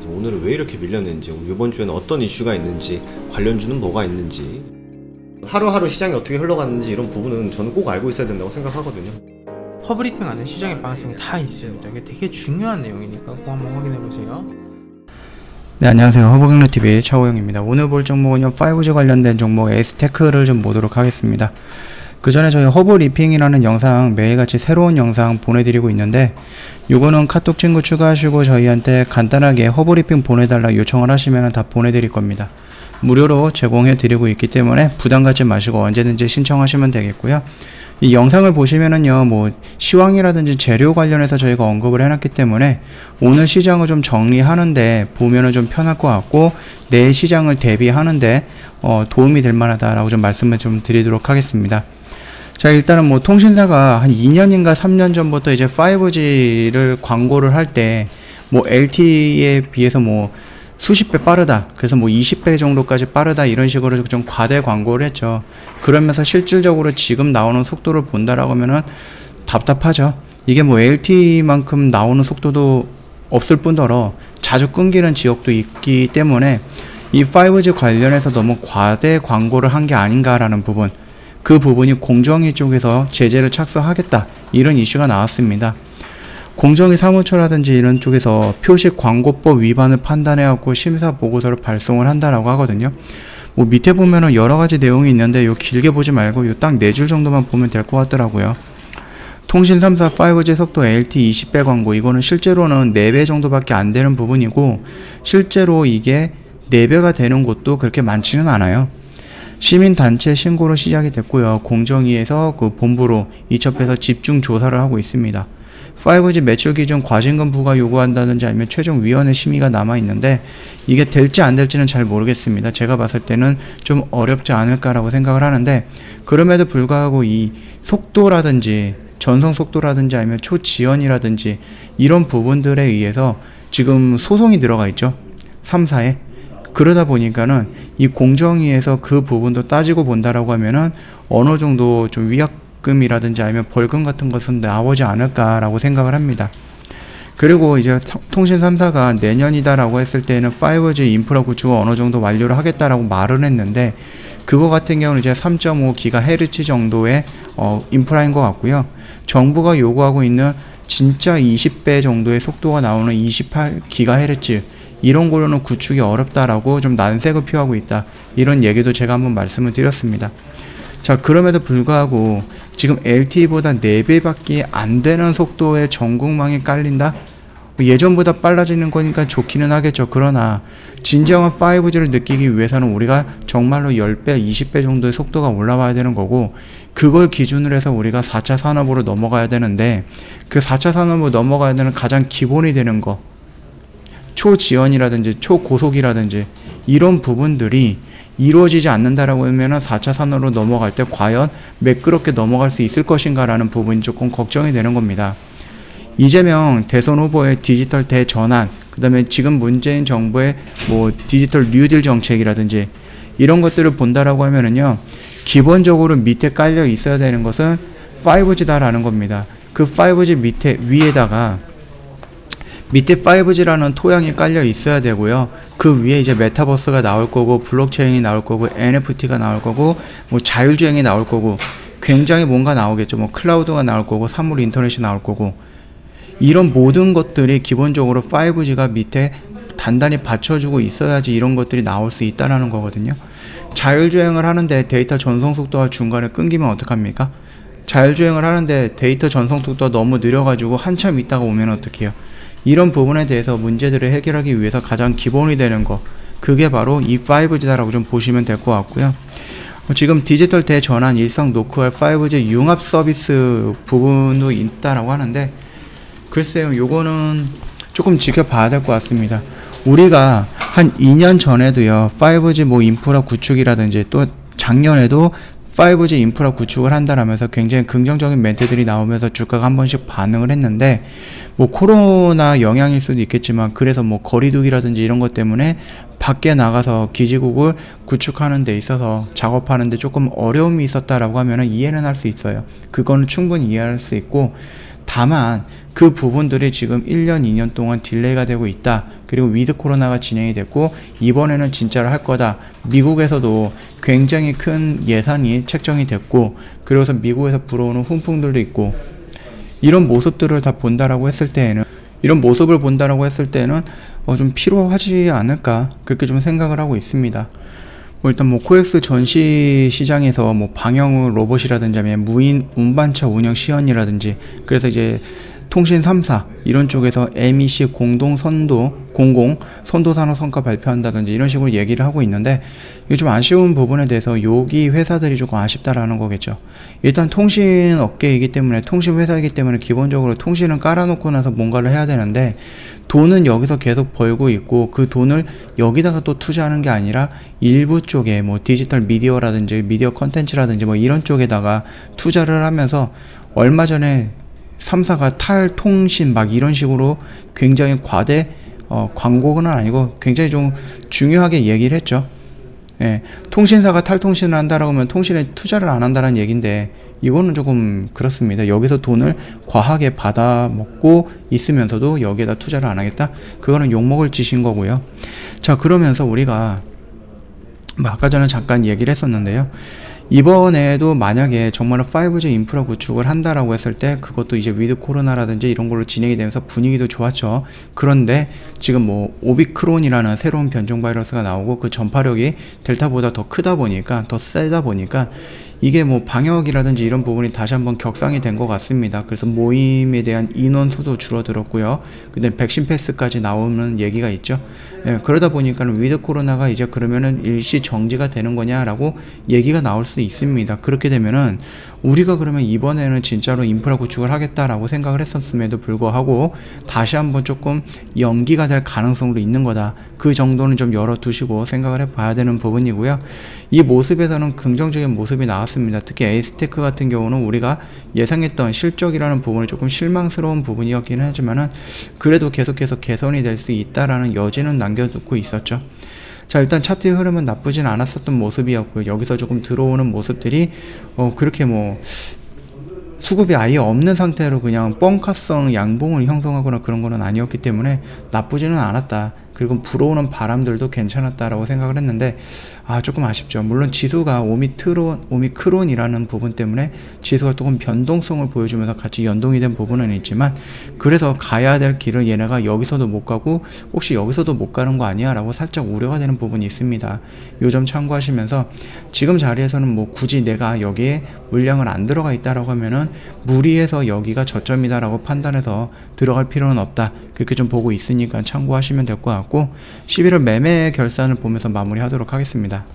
그래서 오늘은 왜 이렇게 밀렸는지, 이번 주에는 어떤 이슈가 있는지, 관련주는 뭐가 있는지, 하루하루 시장이 어떻게 흘러갔는지 이런 부분은 저는 꼭 알고 있어야 된다고 생각하거든요. 허브리핑 안에 시장의 방향성이 다 있습니다. 이게 되게 중요한 내용이니까 꼭 한번 확인해 보세요. 네, 안녕하세요. 허브경로TV의 차호영입니다. 오늘 볼 종목은요, 5G 관련된 종목 에스테크를 좀 보도록 하겠습니다. 그 전에 저희 허브리핑이라는 영상 매일같이 새로운 영상 보내드리고 있는데, 요거는 카톡 친구 추가하시고 저희한테 간단하게 허브리핑 보내달라 요청을 하시면 다 보내드릴 겁니다. 무료로 제공해 드리고 있기 때문에 부담 갖지 마시고 언제든지 신청하시면 되겠고요. 이 영상을 보시면은요, 뭐 시황이라든지 재료 관련해서 저희가 언급을 해놨기 때문에 오늘 시장을 좀 정리하는데 보면은 좀 편할 것 같고, 내일 시장을 대비하는데 도움이 될 만하다라고 좀 말씀을 좀 드리도록 하겠습니다. 자, 일단은 뭐 통신사가 한 2년인가 3년 전부터 이제 5G를 광고를 할 때 뭐 LTE에 비해서 뭐 수십 배 빠르다, 그래서 뭐 20배 정도까지 빠르다, 이런 식으로 좀 과대 광고를 했죠. 그러면서 실질적으로 지금 나오는 속도를 본다라고 하면은 답답하죠. 이게 뭐 LTE만큼 나오는 속도도 없을 뿐더러 자주 끊기는 지역도 있기 때문에 이 5G 관련해서 너무 과대 광고를 한 게 아닌가라는 부분, 그 부분이 공정위 쪽에서 제재를 착수하겠다, 이런 이슈가 나왔습니다. 공정위 사무처라든지 이런 쪽에서 표식 광고법 위반을 판단해갖고 심사 보고서를 발송을 한다라고 하거든요. 뭐 밑에 보면은 여러 가지 내용이 있는데 요 길게 보지 말고 요 딱 4줄 정도만 보면 될 것 같더라고요. 통신 3사 5G 속도 LTE 20배 광고, 이거는 실제로는 4배 정도밖에 안 되는 부분이고, 실제로 이게 4배가 되는 곳도 그렇게 많지는 않아요. 시민단체 신고로 시작이 됐고요. 공정위에서 그 본부로 이첩해서 집중 조사를 하고 있습니다. 5G 매출 기준 과징금 부과 요구한다든지 아니면 최종위원회 심의가 남아있는데, 이게 될지 안 될지는 잘 모르겠습니다. 제가 봤을 때는 좀 어렵지 않을까라고 생각을 하는데, 그럼에도 불구하고 이 속도라든지 전송 속도라든지 아니면 초지연이라든지 이런 부분들에 의해서 지금 소송이 들어가 있죠, 3사에. 그러다 보니까는 이 공정위에서 그 부분도 따지고 본다라고 하면은 어느 정도 좀 위약금이라든지 아니면 벌금 같은 것은 나오지 않을까라고 생각을 합니다. 그리고 이제 통신 3사가 내년이다라고 했을 때는 5G 인프라 구축을 어느 정도 완료를 하겠다라고 말을 했는데, 그거 같은 경우는 이제 3.5GHz 정도의 인프라인 것 같고요. 정부가 요구하고 있는 진짜 20배 정도의 속도가 나오는 28GHz, 이런 걸로는 구축이 어렵다라고 좀 난색을 표하고 있다, 이런 얘기도 제가 한번 말씀을 드렸습니다. 자, 그럼에도 불구하고 지금 LTE보다 4배밖에 안 되는 속도의 전국망이 깔린다? 예전보다 빨라지는 거니까 좋기는 하겠죠. 그러나 진정한 5G를 느끼기 위해서는 우리가 정말로 10배, 20배 정도의 속도가 올라와야 되는 거고, 그걸 기준으로 해서 우리가 4차 산업으로 넘어가야 되는데, 그 4차 산업으로 넘어가야 되는 가장 기본이 되는 거, 초지연이라든지 초고속이라든지 이런 부분들이 이루어지지 않는다라고 하면 4차 산업으로 넘어갈 때 과연 매끄럽게 넘어갈 수 있을 것인가 라는 부분이 조금 걱정이 되는 겁니다. 이재명 대선 후보의 디지털 대전환, 그 다음에 지금 문재인 정부의 뭐 디지털 뉴딜 정책이라든지 이런 것들을 본다라고 하면은요, 기본적으로 밑에 깔려 있어야 되는 것은 5G다라는 겁니다. 그 5G 밑에 5G라는 토양이 깔려 있어야 되고요. 그 위에 이제 메타버스가 나올 거고, 블록체인이 나올 거고, NFT가 나올 거고, 뭐 자율주행이 나올 거고, 굉장히 뭔가 나오겠죠. 뭐 클라우드가 나올 거고, 사물 인터넷이 나올 거고, 이런 모든 것들이 기본적으로 5G가 밑에 단단히 받쳐주고 있어야지 이런 것들이 나올 수 있다라는 거거든요. 자율주행을 하는데 데이터 전송 속도가 중간에 끊기면 어떡합니까? 자율주행을 하는데 데이터 전송 속도가 너무 느려가지고 한참 있다가 오면 어떡해요? 이런 부분에 대해서 문제들을 해결하기 위해서 가장 기본이 되는 거, 그게 바로 이 5G다라고 좀 보시면 될 것 같고요. 지금 디지털 대전환, 일상 노크할 5G 융합 서비스 부분도 있다라고 하는데, 글쎄요, 요거는 조금 지켜봐야 될 것 같습니다. 우리가 한 2년 전에도요, 5G 뭐 인프라 구축이라든지 또 작년에도 5G 인프라 구축을 한다라면서 굉장히 긍정적인 멘트들이 나오면서 주가가 한 번씩 반응을 했는데, 뭐 코로나 영향일 수도 있겠지만, 그래서 뭐 거리두기라든지 이런 것 때문에 밖에 나가서 기지국을 구축하는 데 있어서 작업하는 데 조금 어려움이 있었다라고 하면은 이해는 할 수 있어요. 그거는 충분히 이해할 수 있고, 다만 그 부분들이 지금 1년, 2년 동안 딜레이가 되고 있다. 그리고 위드 코로나가 진행이 됐고 이번에는 진짜로 할 거다. 미국에서도 굉장히 큰 예산이 책정이 됐고 그래서 미국에서 불어오는 훈풍들도 있고 이런 모습들을 다 본다라고 했을 때에는 좀 필요하지 않을까 그렇게 좀 생각을 하고 있습니다. 일단 코엑스 전시 시장에서 방영 로봇이라든지 무인 운반차 운영 시연이라든지 그래서 이제 통신 3사 이런 쪽에서 MEC 공동 선도 산업 성과 발표한다든지 이런 식으로 얘기를 하고 있는데 이게 좀 아쉬운 부분에 대해서 여기 회사들이 조금 아쉽다라는 거겠죠. 일단 통신 업계이기 때문에 통신 회사이기 때문에 기본적으로 통신은 깔아놓고 나서 뭔가를 해야 되는데 돈은 여기서 계속 벌고 있고 그 돈을 여기다가 또 투자하는 게 아니라 일부 쪽에 디지털 미디어라든지 미디어 컨텐츠라든지 이런 쪽에다가 투자를 하면서 얼마 전에 3사가 탈통신 이런 식으로 굉장히 광고는 아니고 굉장히 좀 중요하게 얘기를 했죠. 예, 통신사가 탈통신을 한다라고 하면 통신에 투자를 안 한다는 얘기인데 이거는 조금 그렇습니다. 여기서 돈을 과하게 받아먹고 있으면서도 여기에다 투자를 안 하겠다? 그거는 욕먹을 짓인 거고요. 자, 그러면서 우리가 아까 전에 잠깐 얘기를 했었는데요. 이번에도 만약에 정말로 5G 인프라 구축을 한다라고 했을 때 그것도 이제 위드 코로나라든지 이런 걸로 진행이 되면서 분위기도 좋았죠. 그런데 지금 오미크론이라는 새로운 변종 바이러스가 나오고 그 전파력이 델타보다 더 크다 보니까 더 세다 보니까 이게 방역이라든지 이런 부분이 다시 한번 격상이 된 것 같습니다. 그래서 모임에 대한 인원수도 줄어들었고요. 근데 백신 패스까지 나오는 얘기가 있죠. 예, 그러다 보니까 위드 코로나가 이제 그러면은 일시 정지가 되는 거냐라고 얘기가 나올 수 있습니다. 그렇게 되면은 우리가 그러면 이번에는 진짜로 인프라 구축을 하겠다라고 생각을 했었음에도 불구하고 다시 한번 조금 연기가 될 가능성도 있는 거다. 그 정도는 좀 열어두시고 생각을 해봐야 되는 부분이고요. 이 모습에서는 긍정적인 모습이 나왔습니다. 특히 에이스테크 같은 경우는 우리가 예상했던 실적이라는 부분이 조금 실망스러운 부분이었긴 하지만은 그래도 계속해서 개선이 될 수 있다라는 여지는 남겨두고 있었죠. 자, 일단 차트의 흐름은 나쁘진 않았었던 모습이었고요. 여기서 조금 들어오는 모습들이 그렇게 수급이 아예 없는 상태로 그냥 뻥카성 양봉을 형성하거나 그런 거는 아니었기 때문에 나쁘지는 않았다. 그리고 불어오는 바람들도 괜찮았다라고 생각을 했는데 조금 아쉽죠. 물론 지수가 오미크론이라는 부분 때문에 지수가 조금 변동성을 보여주면서 같이 연동이 된 부분은 있지만 그래서 가야 될 길을 얘네가 여기서도 못 가고 혹시 여기서도 못 가는 거 아니야 라고 살짝 우려가 되는 부분이 있습니다. 요 점 참고하시면서 지금 자리에서는 굳이 내가 여기에 물량을 안 들어가 있다라고 하면은 무리해서 여기가 저점이다 라고 판단해서 들어갈 필요는 없다. 그렇게 좀 보고 있으니까 참고하시면 될 것 같고 11월 매매 결산을 보면서 마무리하도록 하겠습니다.